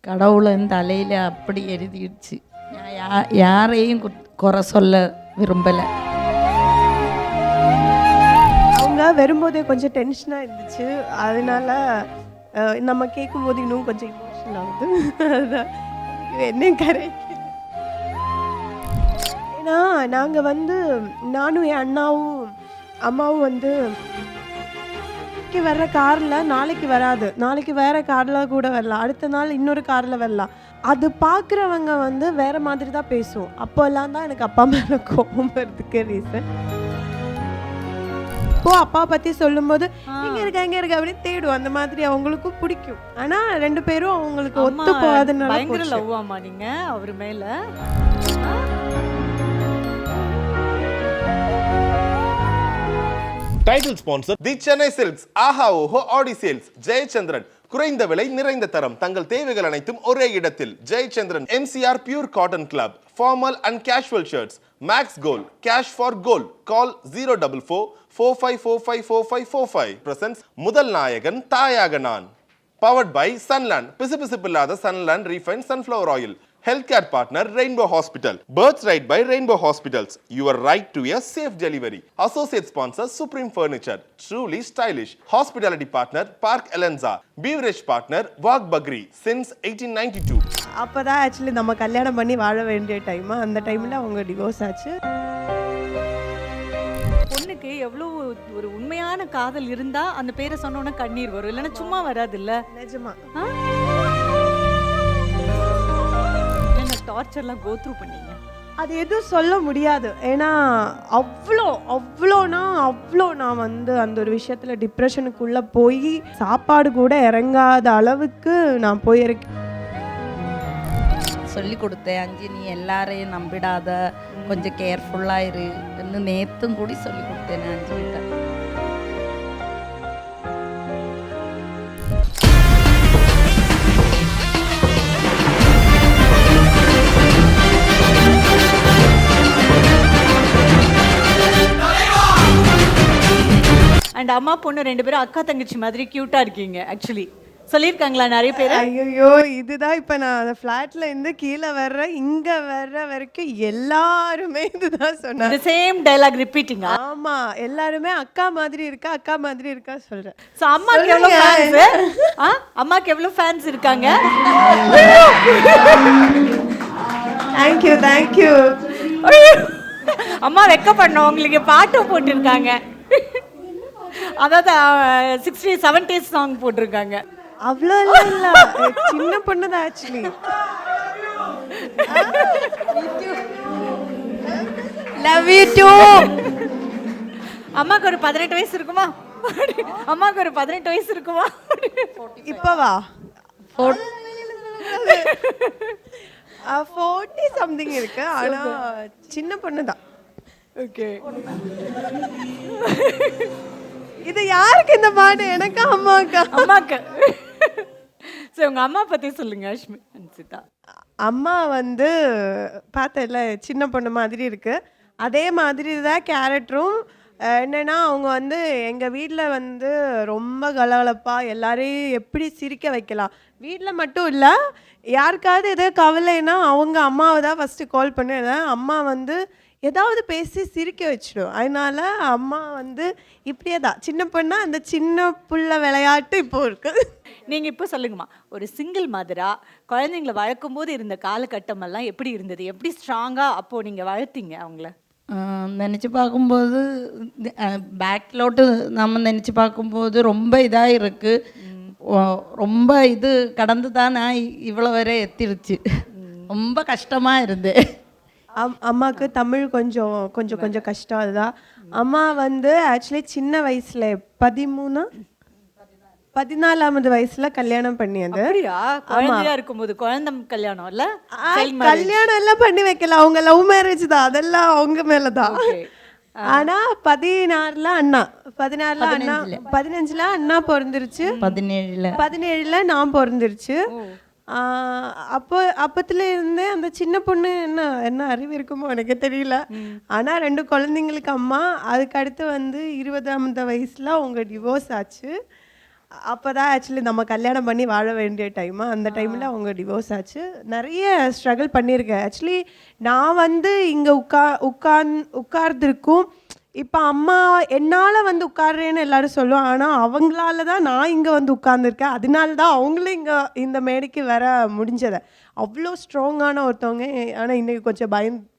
கடவுளின் தலையில் அப்படி எழுதிடுச்சு. நான் யாரையும் குறை சொல்ல விரும்பலை. அவங்க வரும்போதே கொஞ்சம் டென்ஷனாக இருந்துச்சு. அதனால நம்ம கேட்கும்போது இன்னும் கொஞ்சம் இமோஷனல் ஆகுது. அதுதான் என்ன கரெக்ட். ஏன்னா நாங்கள் நானும் என் அண்ணாவும் அம்மாவும் வர்ற காரில் நாளைக்கு வராது, நாளைக்கு வேறு காரில் கூட வரலாம், அடுத்த நாள் இன்னொரு காரில் வரலாம். அது பார்க்குறவங்க வேற மாதிரி தான் பேசுவோம். அப்போல்லாம் தான் எனக்கு அப்பா மேலே கோபம் வரதுக்கு ரீசன். இப்போ அப்பா பற்றி சொல்லும்போது எங்கே இருக்க அப்படின்னு தேடும். அந்த மாதிரி அவங்களுக்கும் பிடிக்கும். ஆனால் 2 பேரும் அவங்களுக்கு ஒத்து போகாதுனால பயங்கர லவ் ஆமா நீங்க அவர் மேல. டைட்டில் ஸ்பான்சர் தி சென்னை சில்க்ஸ், ஆஹா ஓஹோ ஆடி சேல்ஸ், ஜெயச்சந்திரன். குறைந்த விலை நிறைந்த தரம், தங்கள் தேவைகள் அனைத்தும் ஒரே இடத்தில். Jayachandran. MCR pure cotton club, formal and casual shirts. Max gold, cash for gold. Call 04445454545. Presents முதல் நாயகன் தாயாக நான். பவர்ட் பை சன்லேண்ட், பிசுபிசுப்பில்லாத Sunland refine sunflower oil. Healthcare partner Rainbow Hospital. Births right by Rainbow Hospitals. Your right to a safe delivery. Associate sponsor Supreme Furniture. Truly stylish. Hospitality partner Park Elenza. Beverage partner Wag Bagri since 1892. அப்போதான் actually நம்ம கல்யாணம் பண்ணி வாழ வேண்டிய time. அந்த டைமில் அவங்க divorce ஆச்சு. பொண்ணுக்கு எவ்வளோ ஒரு உண்மையான காதல் இருந்தா அந்த பேரை சொன்னோன்னா கண்ணீர் வரும், இல்லைன்னா சும்மா வராது. இல்ல நிஜமா டார்ச்சர்லாம் கோ த்ரூ பண்ணீங்க. அது எதுவும் சொல்ல முடியாது. ஏன்னா அவ்வளோ நான் அந்த ஒரு விஷயத்தில் டிப்ரெஷனுக்குள்ளே போய் சாப்பாடு கூட இறங்காத அளவுக்கு நான் போயிருக்கேன். சொல்லி கொடுத்தேன், அஞ்சு நீ எல்லாரையும் நம்பிடாத, கொஞ்சம் கேர்ஃபுல்லாக இரு. இன்னும் நேற்றும் கூடி சொல்லி கொடுத்தேன் அஞ்சு கிட்ட. அண்ட் அம்மா பொண்ணு 2 பேரும் அக்கா தங்கச்சி மாதிரி க்யூட்டாக இருக்கீங்க. ஆக்சுவலி சொல்லியிருக்காங்களா நிறைய பேர்? ஐயோ இதுதான் இப்போ நான் அந்த ஃப்ளாட்டில் இருந்து கீழே இங்கே வர்ற வரைக்கும் எல்லாருமே இதுதான் சொன்னாங்க. Same dialogue repeating. ஆமாம், எல்லாருமே அக்கா மாதிரி இருக்கா சொல்கிறேன். ஸோ அம்மாக்கு எவ்வளோ ஃபேன்ஸு? அம்மாக்கு எவ்வளோ ஃபேன்ஸ் இருக்காங்க? தேங்க்யூ. அம்மா வெக்கப்படணும், உங்களுக்கு பாட்டும் போட்டிருக்காங்க. அதாவது 60s 70s சாங் போட்டிருக்காங்க. அவ்வளோ இல்லை, சின்ன பொண்ணு தான் ஆக்சுவலி. Love you two. அம்மாக்கு ஒரு 18 வயசு இருக்குமா? அம்மாக்கு ஒரு 18 வயசு இருக்குமா? இப்போவா 40 சம்திங் இருக்கு. ஆனால் சின்ன பொண்ணு தான். ஓகே, இது யாருக்கு இந்த பாட்டு? எனக்கா அம்மாக்கு? சரி, உங்க அம்மா பத்தி சொல்லுங்க அஷ்மி அன்சிதா. அம்மா பார்த்தல சின்ன பொண்ணு மாதிரி இருக்கு. அதே மாதிரி தான் கேரக்டரும். என்னன்னா அவங்க எங்கள் வீட்டில் ரொம்ப கலகலப்பாக எல்லாரையும் எப்படி சிரிக்க வைக்கலாம். வீட்டில் மட்டும் இல்லை, யாருக்காவது எதோ கவலைன்னா அவங்க அம்மாவை தான் ஃபஸ்ட்டு கால் பண்ணி அம்மா ஏதாவது பேசி சிரிக்க வச்சிடும். அதனால அம்மா இப்படியே தான் சின்ன பொண்ணா அந்த சின்ன புள்ள விளையாட்டு இப்போ இருக்கு. நீங்கள் இப்போ சொல்லுங்கம்மா, ஒரு சிங்கிள் மதரா குழந்தைங்களை வளர்க்கும் போது இருந்த காலகட்டம் எல்லாம் எப்படி இருந்தது? எப்படி ஸ்ட்ராங்காக அப்போது நீங்கள் வளர்த்தீங்க அவங்கள? நினச்சி பார்க்கும்போது பேக்லோட்டு நம்ம நினச்சி பார்க்கும்போது ரொம்ப இதாக இருக்குது. ரொம்ப இது கடந்து தான் நான் இவ்வளோ வரை எத்திருச்சு. ரொம்ப கஷ்டமாக இருந்து. அம்மாவுக்கு தமிழ் கொஞ்சம் கஷ்டம். அதுதான் அம்மா ஆக்சுவலி சின்ன வயசுல 14வது வயசுல கல்யாணம் பண்ணியது. குழந்தையா இருக்கும்போது குழந்தை கல்யாணம் இல்ல, கல்யாணம் எல்லாம் பண்ணி வைக்கல, அவங்க லவ் மேரேஜ் தான். அதெல்லாம் அவங்க மேலதான். ஆனா 16ல அண்ணா, 15ல அண்ணா பிறந்துருச்சு, 17ல நான் பிறந்துருச்சு. அப்பத்துல இருந்தே அந்த சின்ன பொண்ணு என்ன அறிவு இருக்குமோ எனக்கு தெரியல. ஆனா 2 குழந்தைங்களுக்கு அம்மா. அதுக்கு அடுத்து 20வது வயசுல அவங்க டிவோர்ஸ் ஆச்சு. அப்போ தான் ஆக்சுவலி நம்ம கல்யாணம் பண்ணி வாழ வேண்டிய டைமு. அந்த டைமில் அவங்க டிவோர்ஸ் ஆச்சு. நிறைய ஸ்ட்ரகிள் பண்ணியிருக்கேன். ஆக்சுவலி நான் வந்து இங்கே உட்கார்ந்துருக்கும். இப்போ அம்மா என்னால் வந்து உட்கார்றேன்னு எல்லாரும் சொல்லுவோம். ஆனால் அவங்களால தான் நான் இங்கே வந்து உட்கார்ந்துருக்கேன். அதனால தான் அவங்களும் இங்கே இந்த மேடைக்கு வர முடிஞ்சதை. அவ்வளோ ஸ்ட்ராங்கான ஒருத்தவங்க. ஆனால் இன்றைக்கி கொஞ்சம்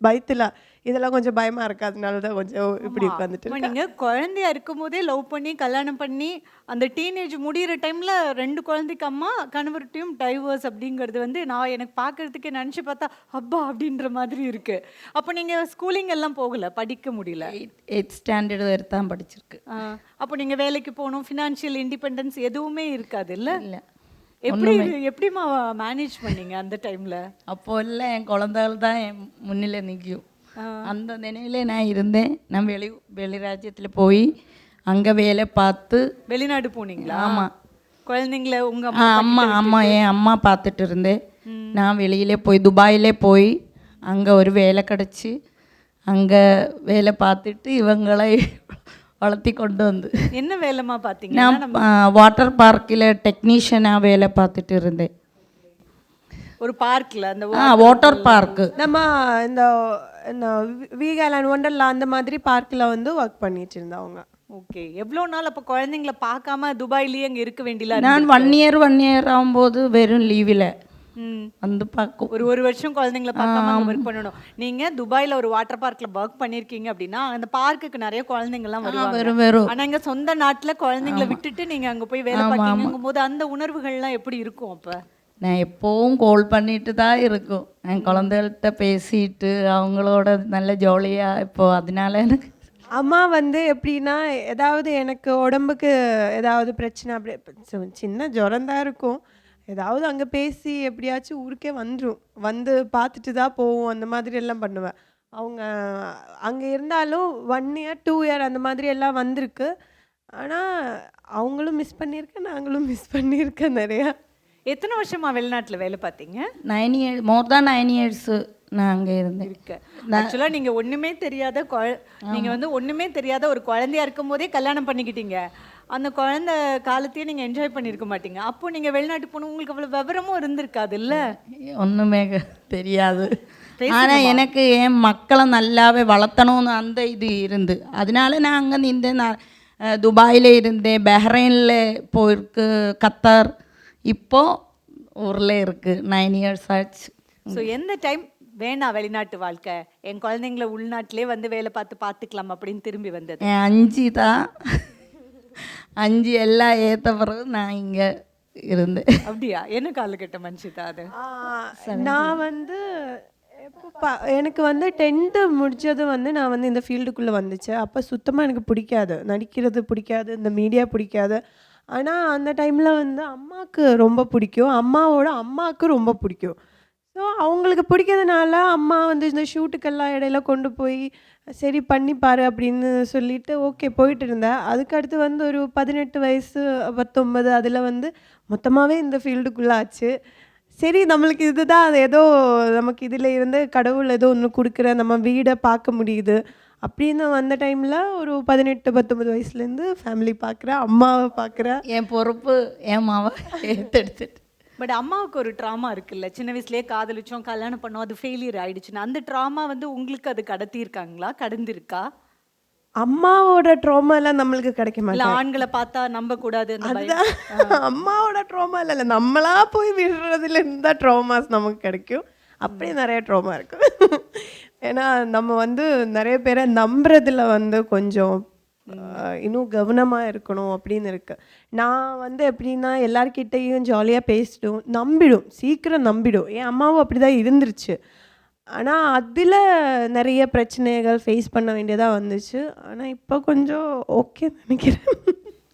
பயத்தில் இதெல்லாம் கொஞ்சம் பயமாக இருக்குது. அதனால தான் கொஞ்சம் இப்படி உட்காந்துட்டு. நீங்கள் குழந்தையா இருக்கும் போதே லவ் பண்ணி கல்யாணம் பண்ணி அந்த டீனேஜ் முடிகிற டைமில் 2 குழந்தைக்கு அம்மா, கணவர்கிட்டையும் டைவர்ஸ் அப்படிங்கிறது வந்து நான் எனக்கு பார்க்கறதுக்கு நினச்சி பார்த்தா அப்பா அப்படின்ற மாதிரி இருக்குது. அப்போ நீங்கள் ஸ்கூலிங் எல்லாம் போகலை, படிக்க முடியல. 8th ஸ்டாண்டர்ட் வரை தான் படிச்சிருக்கு. அப்போ நீங்கள் வேலைக்கு போகணும், ஃபினான்ஷியல் இண்டிபெண்டன்ஸ் எதுவுமே இருக்காது இல்லை? இல்லை. எப்படிமா மேனேஜ் பண்ணீங்க அந்த டைமில்? அப்போ இல்லை, என் குழந்தைகள் தான் என் முன்னில் நிற்கும். அந்த நினைவில் நான் இருந்தேன். நான் வெளி ராஜ்யத்தில் போய் அங்கே வேலை பார்த்து. வெளிநாடு போனீங்களா? ஆமாம். குழந்தைங்கள உங்கள் அம்மா என் அம்மா பார்த்துட்டு இருந்தேன். நான் வெளியிலே போய் துபாயிலே போய் அங்கே ஒரு வேலை கிடச்சி அங்கே வேலை பார்த்துட்டு இவங்களை வளர்த்தி கொண்டு வந்து. என்ன வேலைமா பார்த்தீங்க? நான் வாட்டர் பார்க்கில் டெக்னீஷியனாக வேலை பார்த்துட்டு இருந்தேன். ஒரு பார்க்கில், அந்த வாட்டர் பார்க்கு. நம்ம இந்த வீகாலேண்ட் ஒண்டர்லா அந்த மாதிரி பார்க்கில் வந்து ஒர்க் பண்ணிட்டு இருந்தவங்க. ஓகே. எவ்வளோ நாள் அப்போ குழந்தைங்கள பார்க்காம துபாயிலேயே அங்கே இருக்க வேண்டியல? நான் 1 இயர் ஆகும்போது வெறும் லீவில் வந்து பார்க்கும். ஒரு வருஷம் குழந்தைங்கள பார்க்காம ஒர்க் பண்ணணும். நீங்கள் துபாயில் ஒரு வாட்டர் பார்க்கில் ஒர்க் பண்ணியிருக்கீங்க அப்படின்னா அந்த பார்க்குக்கு நிறைய குழந்தைங்கள்லாம் வருவாங்க. ஆனால் இங்கே சொந்த நாட்டில் குழந்தைங்கள விட்டுட்டு நீங்கள் அங்கே போய் வேலை பார்க்கணும் போது அந்த உணர்வுகள்லாம் எப்படி இருக்கும்? அப்போ நான் எப்போவும் கால் பண்ணிட்டு தான் இருக்கும். என் குழந்தைகள்கிட்ட பேசிட்டு அவங்களோட நல்ல ஜாலியாக இப்போது. அதனால எனக்கு அம்மா வந்து எப்படின்னா ஏதாவது எனக்கு உடம்புக்கு ஏதாவது பிரச்சனை அப்படி சின்ன ஜுரம் தான் இருக்கும். ஏதாவது அங்கே பேசி எப்படியாச்சும் ஊருக்கே வந்து பார்த்துட்டு தான் போவோம். அந்த மாதிரி எல்லாம் பண்ணுவேன். அவங்க அங்கே இருந்தாலும் 1 இயர் 2 இயர் அந்த மாதிரி எல்லாம் வந்திருக்கு. ஆனால் அவங்களும் மிஸ் பண்ணியிருக்கேன், நாங்களும் மிஸ் பண்ணியிருக்கேன் நிறையா. எத்தனை வருஷமா வெளிநாட்டில் வேலை பார்த்தீங்க? 9 years, more than 9 years நான் அங்கே இருந்தேன். ஆக்சுவலாக நீங்கள் ஒன்றுமே தெரியாத நீங்கள் வந்து ஒன்றுமே தெரியாத ஒரு குழந்தையா இருக்கும் போதே கல்யாணம் பண்ணிக்கிட்டீங்க. அந்த குழந்தை காலத்தையே நீங்கள் என்ஜாய் பண்ணியிருக்க மாட்டீங்க. அப்போ நீங்கள் வெளிநாட்டு போகணும், உங்களுக்கு அவ்வளோ விவரமும் இருந்திருக்காது இல்லை? ஒன்றுமே தெரியாது. ஆனால் எனக்கு என் மக்களை நல்லாவே வளர்த்தணும்னு அந்த இது இருந்து. அதனால நான் அங்கே இருந்தேன். நான் துபாயில் இருந்தேன், பஹ்ரைனில் போயிருக்கு, கத்தார், இப்போ ஊரில் இருக்குது. 9 years ஆச்சு. ஸோ எந்த டைம் வேணாம் வெளிநாட்டு வாழ்க்கை, என் குழந்தைங்கள உள்நாட்டிலே வந்து வேலை பார்த்துக்கலாம் அப்படின்னு திரும்பி வந்தது? 5 தான். 5 எல்லாம் ஏற்ற பிறகு நான் இங்கே இருந்தேன். அப்படியா? என்ன காலகட்டம் மன்ஷிதா அது? நான் வந்து எனக்கு வந்து 10th முடிச்சது வந்து நான் வந்து இந்த ஃபீல்டுக்குள்ளே வந்துச்சு. அப்போ சுத்தமாக எனக்கு பிடிக்காது, நடிக்கிறது பிடிக்காது, இந்த மீடியா பிடிக்காது. ஆனால் அந்த டைமில் வந்து அம்மாவுக்கு ரொம்ப பிடிக்கும், அம்மாவோட அம்மாவுக்கு ரொம்ப பிடிக்கும். ஸோ அவங்களுக்கு பிடிக்கிறதுனால அம்மா வந்து இந்த ஷூட்டுக்கெல்லாம் இடையில கொண்டு போய் சரி பண்ணிப்பாரு அப்படின்னு சொல்லிட்டு ஓகே போயிட்டு இருந்தேன். அதுக்கடுத்து வந்து ஒரு 18 வயசு 19 அதில் வந்து மொத்தமாகவே இந்த ஃபீல்டுக்குள்ளே ஆச்சு. சரி நம்மளுக்கு இதுதான், அது ஏதோ நமக்கு இதில் இருந்து கடவுள் ஏதோ ஒன்று கொடுக்குற, நம்ம வீடை பார்க்க முடியுது அப்படின்னு வந்த டைமில் ஒரு 18-19 வயசுலேருந்து ஃபேமிலி பார்க்குறேன், அம்மாவை பார்க்குறேன். என் பொறுப்பு என் மாவை எடுத்துட்டு. பட் அம்மாவுக்கு ஒரு ட்ராமா இருக்குல்ல, சின்ன வயசுலேயே காதலிச்சோம், கல்யாணம் பண்ணோம், அது ஃபெயிலியர் ஆயிடுச்சுன்னா அந்த ட்ராமா வந்து உங்களுக்கு அது கடத்தியிருக்காங்களா, கடந்திருக்கா? அம்மாவோட ட்ராமாலாம் நம்மளுக்கு கிடைக்க இல்லை மாட்டேன். ஆண்களை பார்த்தா நம்ப கூடாது, அதுதான் அம்மாவோட ட்ராமா இல்லை, நம்மளா போய் விடுறதுல இருந்தால் ட்ராமாஸ் நமக்கு கிடைக்கும். அப்படியே நிறைய ட்ராமா இருக்கும். ஏன்னா நம்ம வந்து நிறைய பேரை நம்புறதுல வந்து கொஞ்சம் இன்னும் கவனமாக இருக்கணும் அப்படின்னு இருக்கு. நான் வந்து எப்படின்னா எல்லார்கிட்டையும் ஜாலியாக பேசிடும், சீக்கிரம் நம்பிடும். என் அம்மாவும் அப்படி தான் இருந்துருச்சு. ஆனால் அதில் நிறைய பிரச்சனைகள் ஃபேஸ் பண்ண வேண்டியதாக வந்துச்சு. ஆனால் இப்போ கொஞ்சம் ஓகே நினைக்கிறேன்.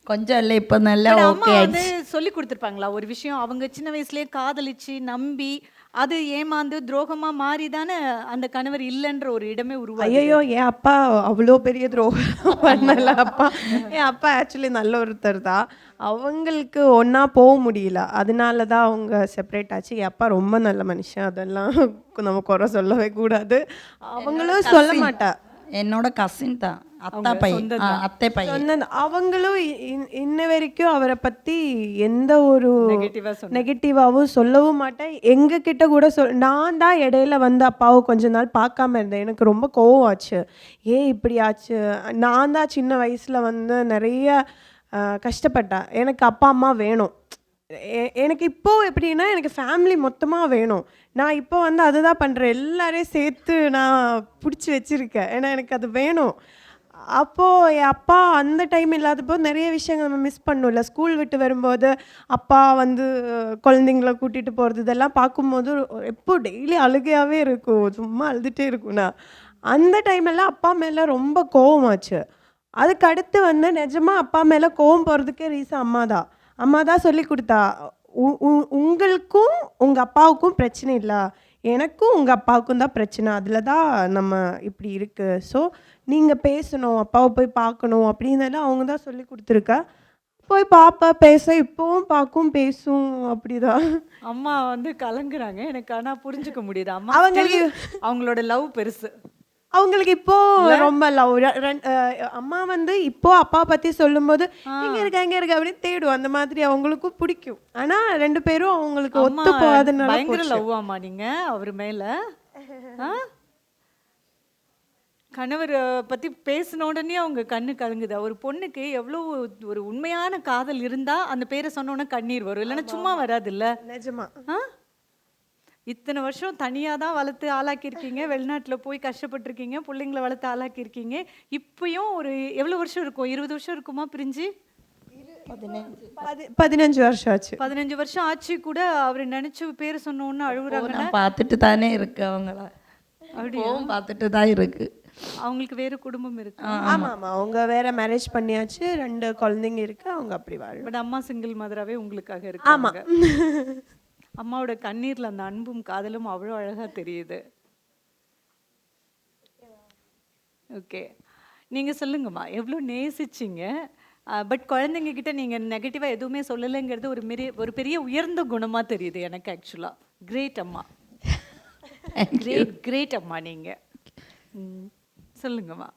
கொஞ்சம் இல்லை, இப்போ நல்லா அம்மா ஓகே. வந்து சொல்லி கொடுத்துருப்பாங்களா ஒரு விஷயம், அவங்க சின்ன வயசுலேயே காதலிச்சு நம்பி அது ஏமாந்து துரோகமா மாறி தானே அந்த கணவர் இல்லைன்ற ஒரு இடமே உருவாகும். ஐயோ, என் அப்பா அவ்வளோ பெரிய துரோகம் பண்ணல. என் அப்பா ஆக்சுவலி நல்ல ஒருத்தர் தான். அவங்களுக்கு ஒன்றா போக முடியல, அதனால தான் அவங்க செப்பரேட் ஆச்சு. என் அப்பா ரொம்ப நல்ல மனுஷன், அதெல்லாம் நம்ம குறை சொல்லவே கூடாது. அவங்களும் சொல்ல மாட்டா. என்னோட கசின் தான், அத்தா பையன் அத்தை பையன் சொன்னது அவங்களும் இன்ன வரைக்கும் அவரை பத்தி எந்த ஒரு நெகட்டிவாவும் சொல்லவும் மாட்டேன். எங்க கிட்ட கூட நான் தான் இடையில வந்து அப்பாவை கொஞ்ச நாள் பார்க்காம இருந்தேன். எனக்கு ரொம்ப கோவம் ஆச்சு, ஏன் இப்படி ஆச்சு. நான் தான் சின்ன வயசுல வந்து நிறைய கஷ்டப்பட்டேன். எனக்கு அப்பா அம்மா வேணும். எனக்கு இப்போ எப்படின்னா எனக்கு ஃபேமிலி மொத்தமாக வேணும். நான் இப்போ வந்து அதுதான் பண்ணுறேன், எல்லாரையும் சேர்த்து நான் பிடிச்சி வச்சுருக்கேன். ஏன்னா எனக்கு அது வேணும். அப்போது என் அப்பா அந்த டைம் இல்லாதப்போ நிறைய விஷயங்கள் நம்ம மிஸ் பண்ணோம்ல. ஸ்கூல் விட்டு வரும்போது அப்பா வந்து குழந்தைங்கள கூட்டிகிட்டு போகிறது இதெல்லாம் பார்க்கும்போது எப்போ டெய்லி அழுகையாகவே இருக்கும், சும்மா அழுதுகிட்டே இருக்கும். நான் அந்த டைமெல்லாம் அப்பா மேலே ரொம்ப கோவமாச்சு. அதுக்கு அடுத்து வந்து நிஜமாக அப்பா மேலே கோவம் போகிறதுக்கே ரீசன் அம்மா தான் சொல்லி கொடுத்தா, உங்களுக்கும் உங்கள் அப்பாவுக்கும் பிரச்சனை இல்லை, எனக்கும் உங்கள் அப்பாவுக்கும் தான் பிரச்சனை, அதில் தான் நம்ம இப்படி இருக்குது. ஸோ நீங்கள் பேசணும், அப்பாவை போய் பார்க்கணும் அப்படின்னு அவங்க தான் சொல்லி கொடுத்துருக்கா. போய் பாப்பா பேச இப்போவும் பார்க்கும் பேசும் அப்படிதான். அம்மா வந்து கலங்குறாங்க எனக்கு, ஆனால் புரிஞ்சுக்க முடியுது. அம்மா அவங்களோட லவ் பெருசு. அவங்களுக்கு இப்போ ரொம்ப லவ். அம்மா வந்து இப்போ அப்பா பத்தி சொல்லும்போது எங்க இருக்க அப்படின்னு தேடும். அந்த மாதிரி அவங்களுக்கும் பிடிக்கும். ஆனா 2 பேரும் அவங்களுக்கு ஒத்து போகாதனால பயங்கர லவ் ஆமா நீங்க அவர் மேல. கணவர் பத்தி பேசின உடனே அவங்க கண்ணு கலங்குது. ஒரு பொண்ணுக்கு எவ்வளவு ஒரு உண்மையான காதல் இருந்தா அந்த பேரை சொன்ன உடனே கண்ணீர் வரும், இல்லைன்னா சும்மா வராது இல்ல. நிஜமா இத்தனை வருஷம் தனியாக தான் வளர்த்து ஆளாக்கியிருக்கீங்க, வெளிநாட்டில் போய் கஷ்டப்பட்டுருக்கீங்க, பிள்ளைங்களை வளர்த்து ஆளாக்கியிருக்கீங்க. இப்பயும் ஒரு எவ்வளோ வருஷம் இருக்கும், 20 வருஷம் இருக்குமா பிரிஞ்சு? 15 வருஷம் ஆச்சு. 15 வருஷம் ஆச்சு கூட அவர் நினைச்சு பேர் சொன்ன உடனே அழுகுறாங்க. பார்த்துட்டு தானே இருக்கு அவங்கள, அப்படியும் பார்த்துட்டு தான் இருக்கு. அவங்களுக்கு வேற குடும்பம் இருக்கு. ஆமா ஆமா அவங்க வேற மேரேஜ் பண்ணியாச்சு, 2 குழந்தைங்க இருக்கு, அவங்க அப்படி வாழ. பட் அம்மா சிங்கிள் மதராகவே உங்களுக்காக இருக்கு. ஆமா அம்மாவோட கண்ணீர்ல அந்த அன்பும் காதலும் அவ்வளோ அழகா தெரியுது. ஓகே, நீங்க சொல்லுங்கம்மா, எவ்வளோ நேசிச்சிங்க. பட் குழந்தைங்க கிட்ட நீங்க நெகட்டிவா எதுவுமே சொல்லலைங்கிறது ஒரு பெரிய உயர்ந்த குணமா தெரியுது எனக்கு ஆக்சுவலா. கிரேட் அம்மா, கிரேட் அம்மா நீங்க. சொல்லுங்கம்மா.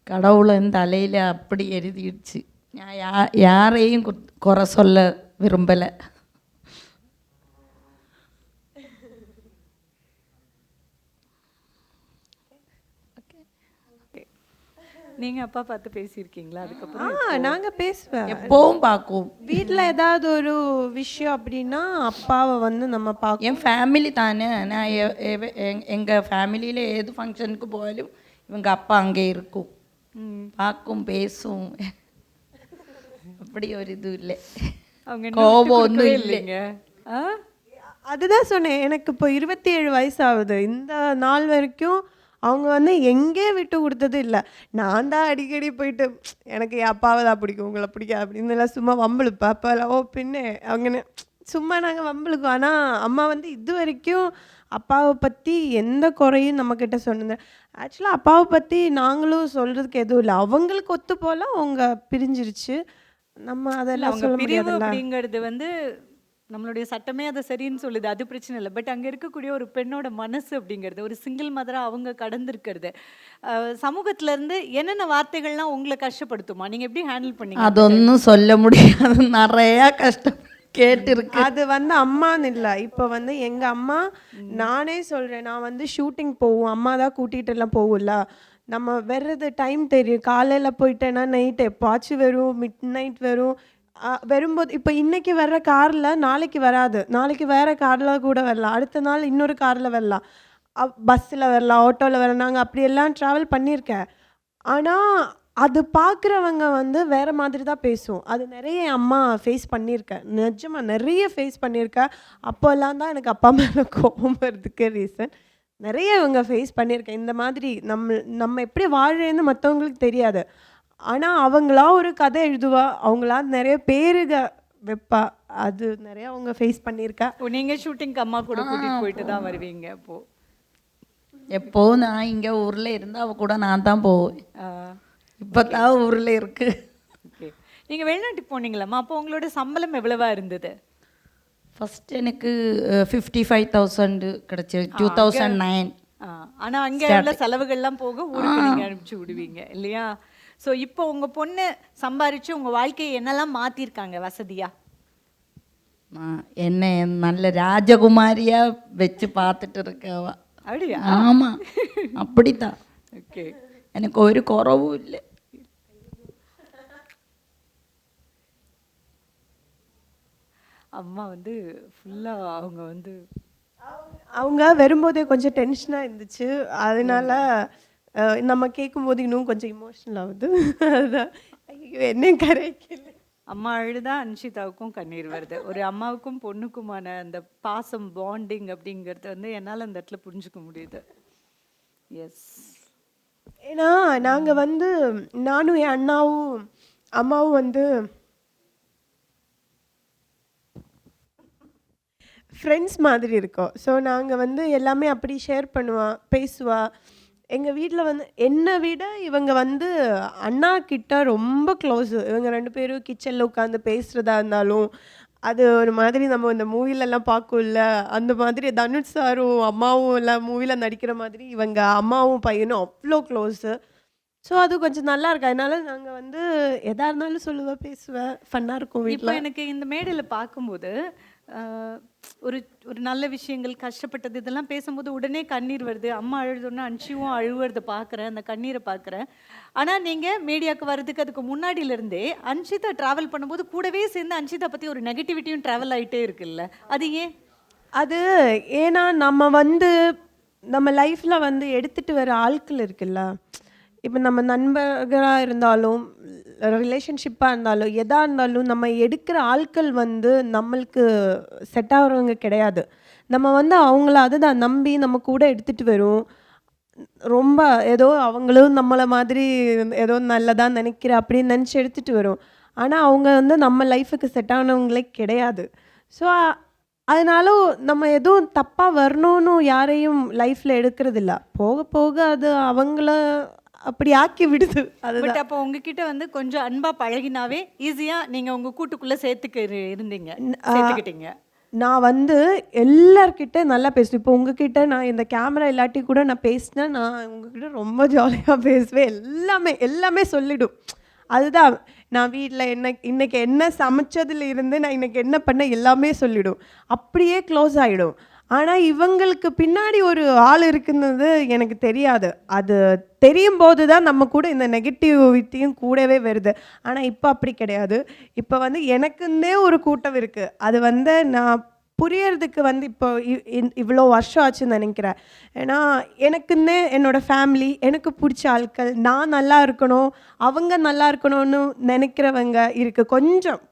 கடவுளின் தலையில அப்படி எழுதிடுச்சு. நான் யாரையும் குறை சொல்ல விரும்பலை. நீங்க அப்பா பார்த்து பேசியிருக்கீங்களா? அதுக்கப்புறம் நாங்க பேசுவேன், எப்பவும் பார்க்கும். வீட்டில் ஏதாவது ஒரு விஷயம் அப்படின்னா அப்பாவை வந்து நம்ம பார்க்க. என் ஃபேமிலி தானே, நான் எங்கள் ஃபேமிலியில் ஏது ஃபங்க்ஷனுக்கு போயாலும் இவங்க அப்பா அங்கே இருக்கும், பார்க்கும் பேசும். அப்படி ஒரு இது இல்லை, கோபம் ஒன்றும் இல்லைங்க. அதுதான் சொன்னேன், எனக்கு இப்போ 27 வயசு ஆகுது. இந்த நாள் வரைக்கும் அவங்க வந்து எங்கே விட்டு கொடுத்தது இல்லை. நான் தான் அடிக்கடி போயிட்டு எனக்கு என் அப்பாவை தான் பிடிக்கும், உங்களை பிடிக்கும் அப்படின்னு எல்லாம் சும்மா வம்பளுப்பேன். அப்போல்லாம் ஓ பின்ன அவங்க சும்மா நாங்கள் வம்பளுக்குவோம். ஆனால் அம்மா வந்து இது வரைக்கும் அப்பாவை பற்றி எந்த குறையும் நம்மக்கிட்ட சொன்னது. ஆக்சுவலாக அப்பாவை பற்றி நாங்களும் சொல்கிறதுக்கு எதுவும் இல்லை, அவங்களுக்கு ஒத்து போல அவங்க பிரிஞ்சிருச்சு. நம்ம அதெல்லாம் சொல்ல முடியாது. அப்படிங்கிறது வந்து நம்மளுடைய சட்டமே அதை சரின்னு சொல்லுது, அது பிரச்சனை இல்லை. பட் அங்கே இருக்கக்கூடிய ஒரு பெண்ணோட மனசு அப்படிங்கிறது, ஒரு சிங்கிள் மதராக அவங்க கடந்திருக்கிறது, சமூகத்திலேருந்து என்னென்ன வார்த்தைகள்லாம் உங்களை கஷ்டப்படுத்துமா? நீங்கள் எப்படி ஹேண்டில் பண்ணீங்க? அது ஒன்றும் சொல்ல முடியாது, நிறையா கஷ்டம் கேட்டிருக்கு. அது வந்து அம்மான்னு இல்லை, இப்போ வந்து எங்கள் அம்மா, நானே சொல்கிறேன், நான் வந்து ஷூட்டிங் போவோம், அம்மா தான் கூட்டிகிட்டு எல்லாம் போகும்ல. நம்ம வர்றது டைம் தெரியும், காலையில் போயிட்டேன்னா நைட்டு எப்பாச்சும் வரும், மிட் நைட் வரும். வரும்போது இப்போ இன்றைக்கி வர்ற காரில் நாளைக்கு வராது, நாளைக்கு வேறு காரில் கூட வரலாம், அடுத்த நாள் இன்னொரு காரில் வரலாம், பஸ்ஸில் வரலாம், ஆட்டோவில் வரலாம். நாங்கள் அப்படியெல்லாம் ட்ராவல் பண்ணியிருக்கேன். ஆனால் அது பார்க்குறவங்க வந்து வேறு மாதிரி தான் பேசும். அது நிறைய என் அம்மா ஃபேஸ் பண்ணியிருக்கேன், நிஜமாக நிறைய ஃபேஸ் பண்ணியிருக்கேன். அப்போல்லாம் தான் எனக்கு அப்பா மேலே கோபம் வரதுக்கு ரீசன். நிறைய இவங்க ஃபேஸ் பண்ணியிருக்கேன். இந்த மாதிரி நம்ம எப்படி வாழ்றேன்னு மற்றவங்களுக்கு தெரியாது. ஆனால் அவங்களா ஒரு கதை எழுதுவா, அவங்களா நிறைய பேருக வைப்பா, அது நிறைய அவங்க ஃபேஸ் பண்ணியிருக்கா. நீங்கள் ஷூட்டிங்க்கு அம்மா கூட கூட்டிகிட்டு போயிட்டு தான் வருவீங்க? அப்போது எப்போ நான் இங்கே ஊரில் இருந்தால் அவள் கூட நான் தான் போவேன். இப்போ தான் ஊரில் இருக்கு. ஓகே, நீங்கள் வெளிநாட்டுக்கு போனீங்களாம்மா? அப்போ உங்களோட சம்பளம் எவ்வளவா இருந்தது? ஃபஸ்ட் எனக்கு 55,000 கிடச்சி, 2009. ஆனா அங்க உள்ள செலவுகள்லாம் போக ஊருக்கு நீங்க அனுப்பிச்சு விடுவீங்க இல்லையா? ஸோ இப்போ உங்க பொண்ணு சம்பாரிச்சு உங்க வாழ்க்கையை என்னெல்லாம் மாத்திருக்காங்க வசதியா? என்னை நல்ல ராஜகுமாரியா வச்சு பார்த்துட்டு இருக்கவ. அப்படியா? ஆமா, அப்படித்தான். ஓகே. எனக்கு ஒரு குறவும் இல்லை. அம்மா வந்து ஃபுல்லா அவங்க வரும்போதே கொஞ்சம் டென்ஷனாக இருந்துச்சு. அதனால நம்ம கேட்கும்போது இன்னும் கொஞ்சம் இமோஷனல் ஆகுது. அதுதான் ஐயோ என்ன கரைக்கல. அம்மா அழுதா அன்ஷிதாவுக்கும் கண்ணீர் வருது. ஒரு அம்மாவுக்கும் பொண்ணுக்குமான அந்த பாசம் பாண்டிங் அப்படிங்கிறது வந்து என்னால் அந்த இடத்துல புரிஞ்சுக்க முடியுது. எஸ். ஏன்னா நாங்கள் வந்து நானும் என் அண்ணாவும் அம்மாவும் வந்து ஃப்ரெண்ட்ஸ் மாதிரி இருக்கோம். ஸோ நாங்கள் வந்து எல்லாமே அப்படி ஷேர் பண்ணுவா, பேசுவா. எங்கள் வீட்டில் வந்து என்னை விட இவங்க வந்து அண்ணா கிட்ட ரொம்ப க்ளோஸு. இவங்க 2 பேரும் கிச்சனில் உட்காந்து பேசுகிறதா இருந்தாலும் அது ஒரு மாதிரி நம்ம இந்த மூவிலெல்லாம் பார்க்கல, அந்த மாதிரி தனுஷ் சாரும் அம்மாவும் எல்லாம் மூவியில் நடிக்கிற மாதிரி இவங்க அம்மாவும் பையனும் அவ்வளோ க்ளோஸு. ஸோ அது கொஞ்சம் நல்லா இருக்கு. அதனால நாங்கள் வந்து எதாக இருந்தாலும் சொல்லுவேன், பேசுவேன், ஃபன்னாக இருக்கும் இப்போ வீட்டில். எனக்கு இந்த மேடையில் பார்க்கும்போது ஒரு ஒரு நல்ல விஷயங்கள், கஷ்டப்பட்டது இதெல்லாம் பேசும்போது உடனே கண்ணீர் வருது. அம்மா அழுதோன்னா அன்ஷியும் அழுவுறத பார்க்குறேன், அந்த கண்ணீரை பார்க்குறேன். ஆனால் நீங்கள் மீடியாவுக்கு வர்றதுக்கு அதுக்கு முன்னாடியிலேருந்தே அன்ஷிதா ட்ராவல் பண்ணும்போது கூடவே சேர்ந்து அன்ஷிதா பற்றி ஒரு நெகட்டிவிட்டியும் ட்ராவல் ஆகிட்டே இருக்குல்ல, அது ஏன்? அது ஏன்னா நம்ம வந்து நம்ம லைஃப்பில் வந்து எடுத்துகிட்டு வர ஆட்கள் இருக்குல்ல, இப்போ நம்ம நண்பர்களாக இருந்தாலும் ரிலேஷன்ஷிப்பாக இருந்தாலும் எதாக இருந்தாலும் நம்ம எடுக்கிற ஆட்கள் வந்து நம்மளுக்கு செட் ஆகிறவங்க கிடையாது. நம்ம வந்து அவங்கள அதுதான் நம்பி நம்ம கூட எடுத்துகிட்டு வரும். ரொம்ப ஏதோ அவங்களும் நம்மளை மாதிரி ஏதோ நல்லதாக நினைக்கிற அப்படின்னு நினச்சி எடுத்துகிட்டு வரும். ஆனால் அவங்க வந்து நம்ம லைஃபுக்கு செட் ஆனவங்களே கிடையாது. ஸோ அதனால நம்ம எதுவும் தப்பாக வரணும்னு யாரையும் லைஃப்பில் எடுக்கிறதில்ல. போக போக அது அவங்கள அப்படி ஆக்கி விடுது. பட் அப்போ உங்ககிட்ட வந்து கொஞ்சம் அன்பா பழகினாவே ஈஸியா நீங்க உங்க கூட்டுக்குள்ள சேர்த்துக்கிட்டீங்க. நான் வந்து எல்லார்கிட்ட நல்லா பேசுவேன். இப்போ உங்ககிட்ட நான் இந்த கேமரா இல்லாட்டி கூட நான் பேசினேன், நான் உங்ககிட்ட ரொம்ப ஜாலியாக பேசுவேன். எல்லாமே சொல்லிடும். அதுதான் நான் வீட்டில் இன்னைக்கு என்ன சமைச்சதுல இருந்து நான் இன்னைக்கு என்ன பண்ண எல்லாமே சொல்லிடும். அப்படியே க்ளோஸ் ஆகிடும். ஆனால் இவங்களுக்கு பின்னாடி ஒரு ஆள் இருக்குന്നത് எனக்கு தெரியாது. அது தெரியும் போது தான் நம்ம கூட இந்த நெகட்டிவிட்டியும் கூடவே வருது. ஆனால் இப்போ அப்படி கிடையாது. இப்போ வந்து எனக்குன்னே ஒரு கூட்டம் இருக்குது. அது வந்து நான் புரியறதுக்கு வந்து இப்போ இவ்வளோ வருஷம் ஆச்சுன்னு நினைக்கிறேன். ஏன்னா எனக்குன்னே என்னோடய ஃபேமிலி, எனக்கு பிடிச்ச ஆட்கள், நான் நல்லா இருக்கணும், அவங்க நல்லா இருக்கணும்னு நினைக்கிறவங்க இருக்குது.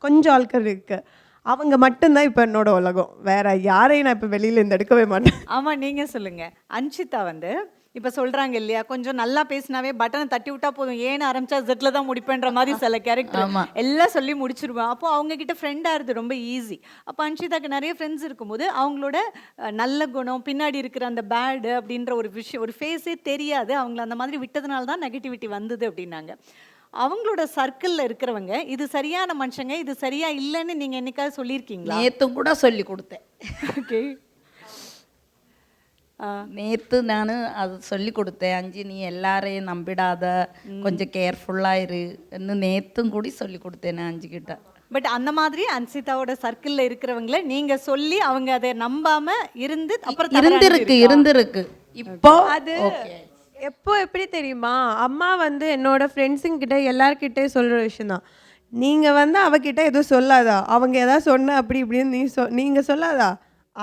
கொஞ்சம் ஆட்கள் இருக்குது. அவங்க மட்டும்தான் இப்போ என்னோட உலகம். வேற யாரையும் நான் இப்போ வெளியில இருந்து எடுக்கவே மாட்டேன். ஆமாம், நீங்கள் சொல்லுங்கள். அன்ஷிதா வந்து இப்போ சொல்கிறாங்க இல்லையா, கொஞ்சம் நல்லா பேசினாவே பட்டனை தட்டி விட்டா போதும், ஏன்னு ஆரம்பிச்சா ஜெட்டில் தான் முடிப்பேன்ற மாதிரி சில கேரக்டர் எல்லாம் சொல்லி முடிச்சிருவேன். அப்போ அவங்க கிட்ட ஃப்ரெண்டாக இருக்குது ரொம்ப ஈஸி. அப்போ அன்ஷிதாக்கு நிறைய ஃப்ரெண்ட்ஸ் இருக்கும்போது அவங்களோட நல்ல குணம், பின்னாடி இருக்கிற அந்த பேடு அப்படின்ற ஒரு விஷயம், ஒரு ஃபேஸே தெரியாது. அவங்கள அந்த மாதிரி விட்டதுனால தான் நெகட்டிவிட்டி வந்தது அப்படின்னாங்க. அவங்களோட சர்க்கிளில் இருக்கிறவங்க இது சரியான மனுஷங்க, இது சரியா இல்லைன்னு நீங்கள் என்னைக்காவது சொல்லியிருக்கீங்களா? நேற்று கூட சொல்லி கொடுத்தேன். ஓகே, நேற்று நான் அது சொல்லி கொடுத்தேன். அஞ்சு நீ எல்லாரையும் நம்பிடாத, கொஞ்சம் கேர்ஃபுல்லாக இரு நேற்றும் கூடி சொல்லி கொடுத்தேன் நான் அஞ்சு கிட்ட. பட் அந்த மாதிரி அன்சிதாவோட சர்க்கிளில் இருக்கிறவங்கள நீங்கள் சொல்லி அவங்க அதை நம்பாம இருந்து அப்புறம் இருந்திருக்கு. இப்போ அது எப்போ எப்படி தெரியுமா, அம்மா வந்து என்னோட ஃப்ரெண்ட்ஸுங்கிட்ட எல்லார்கிட்டே சொல்கிற விஷயந்தான். நீங்கள் வந்து அவகிட்ட எதுவும் சொல்லாதா, அவங்க எதாவது சொன்ன அப்படி இப்படின்னு நீங்கள் சொல்லாதா,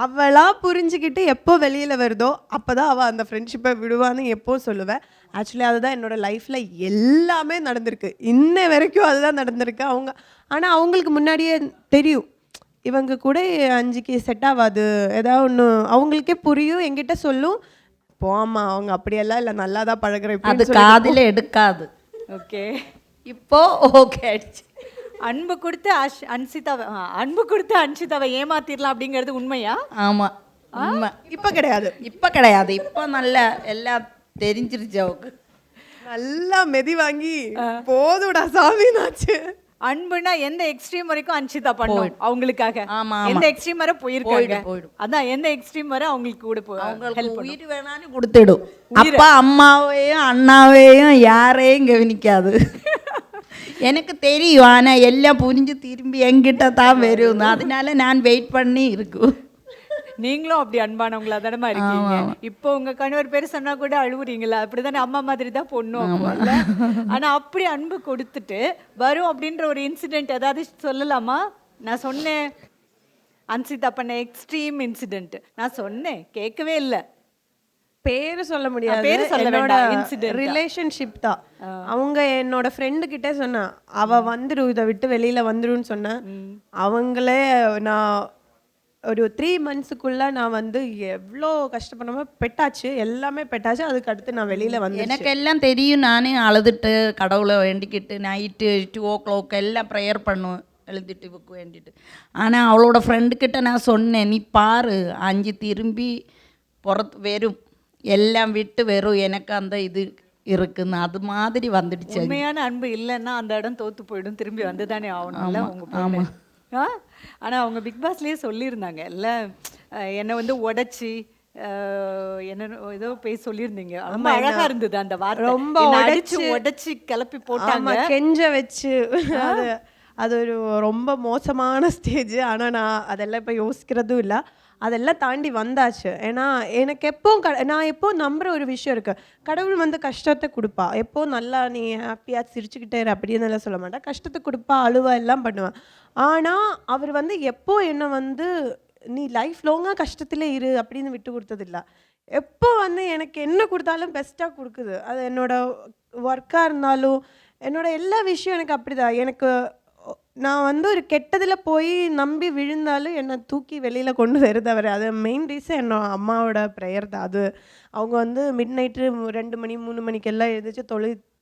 அவளாக புரிஞ்சுக்கிட்டு எப்போ வெளியில் வருதோ அப்போ தான் அவள் அந்த ஃப்ரெண்ட்ஷிப்பை விடுவான்னு எப்போ சொல்லுவேன். ஆக்சுவலி அதுதான் என்னோடய லைஃப்பில் எல்லாமே நடந்திருக்கு. இன்ன வரைக்கும் அதுதான் நடந்திருக்கு. ஆனால் அவங்களுக்கு முன்னாடியே தெரியும் இவங்க கூட அஞ்சுக்கு செட் ஆகாது, ஏதாவது ஒன்று அவங்களுக்கே புரியும், என்கிட்ட சொல்லும். போமா அவங்க அப்படியெல்லாம் இல்லை, நல்லா தான் பழகுறேன், அது காதில் எடுக்காது. ஓகே, இப்போ ஓகே ஆயிடுச்சு. அன்பு கொடுத்து அன்ஷிதாவை ஏமாத்திரலாம் அப்படிங்கிறது உண்மையா? ஆமாம், உண்மை. இப்போ கிடையாது. இப்போ நல்லா எல்லாம் தெரிஞ்சிருச்சு. அவக்கு நல்லா மெதி வாங்கி போதுடா சாமினாச்சு. அன்புனா எந்த எக்ஸ்ட்ரீம் வரைக்கும் அன்ஷிதா பண்ணும் அவங்களுக்காக. ஆமா, எந்த எக்ஸ்ட்ரீம் வரை போயிருக்காங்க. போயிடும். அதான் எந்த எக்ஸ்ட்ரீம் வரை அவங்களுக்கு கூட அவங்களுக்கு உயிர் வேணாலும் கொடுத்துடும். அப்பா அம்மாவையும் அண்ணாவையும் யாரையும் கவனிக்காது. எனக்கு தெரியும், ஆனால் எல்லாம் புரிஞ்சு திரும்பி என்கிட்ட தான் வரும். அதனால நான் வெயிட் பண்ணி இருக்கும். நீங்களும் அப்படி அன்பானவங்களா தானமா இருக்கீங்க. இப்போ உங்க கணவர் பேர் சொன்னா கூட அழுவுறீங்களா? அப்படிதானே, அம்மா மாதிரி தான் பொண்ணும். ஆனா அப்படி அன்பு கொடுத்துட்டு வரும் அப்படின்ற ஒரு இன்சிடென்ட் ஏதாவது சொல்லலாமா? நான் சொன்னேன் அன்சிதா பண்ண எக்ஸ்ட்ரீம் இன்சிடென்ட் நான் சொன்னேன், கேட்கவே இல்லை. பேரு சொல்ல முடியாது, பேரு சொல்ல என்னோட வேண்டாம், incident. ரிலேஷன்ஷிப் தான். அவங்க என்னோட ஃப்ரெண்டு கிட்ட சொன்னா அவ வந்துரு, இதை விட்டு வெளியில வந்துருன்னு சொன்னேன். அவங்களே நான் ஒரு 3 monthsக்குள்ள நான் வந்து எவ்வளோ கஷ்டப்படாம பெட்டாச்சு, எல்லாமே பெட்டாச்சு. அதுக்கு அடுத்து நான் வெளியில வந்து எனக்கு எல்லாம் தெரியும். நானே அழுதுட்டு கடவுளை வேண்டிக்கிட்டு நைட்டு 2 o'clock எல்லாம் ப்ரேயர் பண்ணுவேன், எழுதிட்டு புக்கு வேண்டிட்டு. ஆனால் அவளோட ஃப்ரெண்டுக்கிட்ட நான் சொன்னேன், நீ பாரு 5 திரும்பி புறத்து வெறும் எல்லாம் விட்டு வெறும் எனக்கு அந்த இது இருக்குன்னு. அது மாதிரி வந்துடுச்சு. உண்மையான அன்பு இல்லைன்னா அந்த இடம் தோத்து போயிடும், திரும்பி வந்து தானே ஆகணும்ல உங்க பொண்ணு. ஆனா அவங்க பிக் பாஸ்லயே சொல்லியிருந்தாங்க இல்ல, என்னை வந்து உடைச்சி என்ன ஏதோ பேச சொல்லியிருந்தீங்க. ரொம்ப அழகா இருந்தது அந்த வார்த்தை. ரொம்ப உடைச்சு கிளப்பி போட்டாங்க, கெஞ்ச வச்சு. அது ஒரு ரொம்ப மோசமான ஸ்டேஜ். ஆனா நான் அதெல்லாம் இப்போ யோசிக்கிறதும் இல்லை, அதெல்லாம் தாண்டி வந்தாச்சு. ஏன்னா எனக்கு நான் எப்போ நம்புற ஒரு விஷயம் இருக்கு, கடவுள் வந்து கஷ்டத்தை கொடுப்பா. எப்போ நல்லா நீ ஹாப்பியாக சிரிச்சுக்கிட்டே இரு அப்படின்னு எல்லாம் சொல்ல மாட்டேன். கஷ்டத்தை கொடுப்பா, அழுவா, எல்லாம் பண்ணுவேன். ஆனால் அவர் வந்து எப்போ என்னை வந்து நீ லைஃப் லாங்காக கஷ்டத்திலே இரு அப்படின்னு விட்டு கொடுத்ததில்ல. எப்போ வந்து எனக்கு என்ன கொடுத்தாலும் பெஸ்ட்டாக கொடுக்குது. அது என்னோட ஒர்க்காக இருந்தாலும் என்னோட எல்லா விஷயம் எனக்கு அப்படிதான். எனக்கு நான் வந்து ஒரு கெட்டதில் போய் நம்பி விழுந்தாலும் என்னை தூக்கி வெளியில் கொண்டு வருதவர். அது மெயின் ரீசன் என்னோட அம்மாவோட ப்ரேயர் தான். அது அவங்க வந்து மிட் நைட்டு 2 மணி 3 மணிக்கெல்லாம் எழுந்திரிச்சு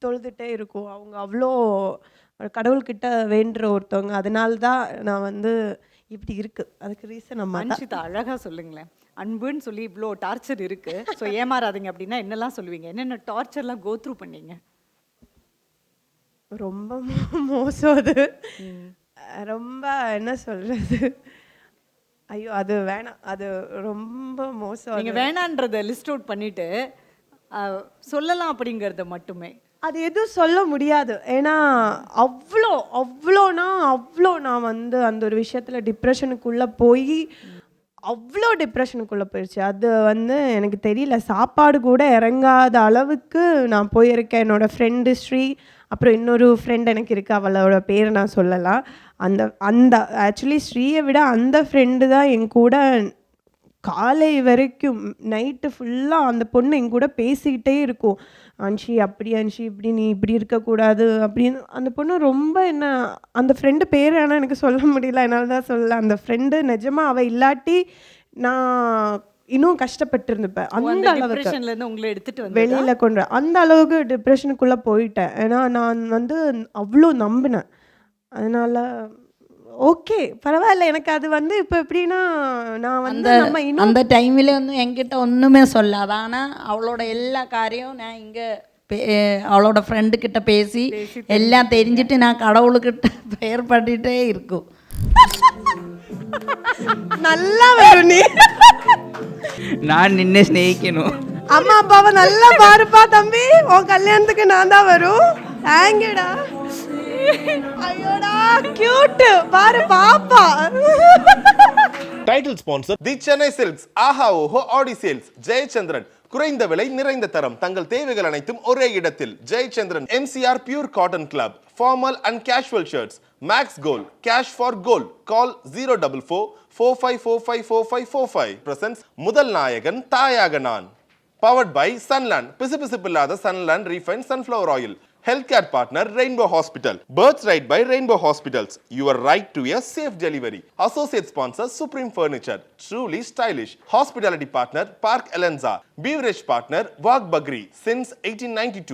தொழுதுகிட்டே இருக்கும். அவங்க அவ்வளோ கடவுள்கிட்ட வேண்டுற ஒருத்தவங்க. அதனால தான் நான் வந்து இப்படி இருக்கு. அதுக்கு ரீசன் அம்மா. அன்ஷிதா அழகா சொல்லுங்களேன். அன்புன்னு சொல்லி இவ்வளோ டார்ச்சர் இருக்கு, ஸோ ஏமாறாதீங்க அப்படின்னா என்னெல்லாம் சொல்லுவீங்க? என்னென்ன டார்ச்சர்லாம் கோ த்ரூ பண்ணீங்க? ரொம்ப மோசம் அது. ரொம்ப என்ன சொல்றது, ஐயோ அது வேணாம், அது ரொம்ப மோசம். நீங்க வேணான்றத லிஸ்ட் அவுட் பண்ணிட்டு சொல்லலாம் அப்படிங்கறத மட்டுமே. அது எதுவும் சொல்ல முடியாது. ஏன்னா அவ்வளோ நான் வந்து அந்த ஒரு விஷயத்துல டிப்ரெஷனுக்குள்ள போய் அவ்வளோ டிப்ரெஷனுக்குள்ளே போயிடுச்சு. அது வந்து எனக்கு தெரியல, சாப்பாடு கூட இறங்காத அளவுக்கு நான் போயிருக்கேன். என்னோடய ஃப்ரெண்டு ஸ்ரீ, அப்புறம் இன்னொரு ஃப்ரெண்ட் எனக்கு இருக்குது, அவளோட பேரை நான் சொல்லலாம். அந்த ஆக்சுவலி ஸ்ரீயை விட அந்த ஃப்ரெண்டு தான் என் கூட காலை வரைக்கும் நைட்டு ஃபுல்லாக அந்த பொண்ணு என் கூட பேசிக்கிட்டே இருக்கும். அன்ஷி அப்படி, அன்ஷி இப்படி, நீ இப்படி இருக்கக்கூடாது அப்படின்னு. அந்த பொண்ணு ரொம்ப என்ன, அந்த ஃப்ரெண்டு பேர் ஆனால் எனக்கு சொல்ல முடியல, என்னால் தான் சொல்ல. அந்த ஃப்ரெண்டு நிஜமாக அவள் இல்லாட்டி நான் இன்னும் கஷ்டப்பட்டிருந்துப்பேன். அந்த அளவுக்கு உங்களை எடுத்துட்டு வெளியில் கொண்டு அந்த அளவுக்கு டிப்ரெஷனுக்குள்ளே போயிட்டேன். ஏன்னா நான் வந்து அவ்வளோ நம்பினேன். அதனால் ஓகே பரவாயில்ல. எனக்கு அது வந்து இப்போ எப்படின்னா, நான் வந்து நம்ம இன்னும் அந்த டைமில் வந்து என்கிட்ட ஒன்றுமே சொல்லாது. ஆனால் அவளோட எல்லா காரியம் நான் இங்கே அவளோட ஃப்ரெண்டுக்கிட்ட பேசி எல்லாம் தெரிஞ்சுட்டு நான் கடவுளுக்கிட்ட ப்ரேயர் பண்ணிகிட்டே இருக்கும். நல்லா வரும் நீ. நான் நின்று ஸ்நேகிக்கணும். அம்மா அப்பாவை நல்லா பாருப்பா தம்பி, உன் கல்யாணத்துக்கு நான் தான் வரும். தேங்க்யூடா. ஐயோடா கியூட் பாரு பாப்பா. டைட்டில் ஸ்பான்சர் தி சென்னை சில்க்ஸ், ஆஹா ஓஹோ ஆடி சேல்ஸ், ஜெயச்சந்திரன். குறைந்த விலை நிறைந்த தரம், தங்கள் தேவைகள் அனைத்தும் ஒரே இடத்தில். Jayachandran. MCR pure cotton club, formal and casual shirts. Max gold, cash for gold. Call 04445454545. Presents முதல் நாயகன் தாயாக நான். பவர்ட் பை சன்லேண்ட், பிசுபிசுப்பில்லாத Sunland refine sunflower oil. Healthcare partner Rainbow Hospital. Births Right by Rainbow Hospitals. Your right to a safe delivery. Associate sponsor Supreme Furniture. Truly stylish. Hospitality partner Park Elenza. Beverage partner Wag Bagri since 1892.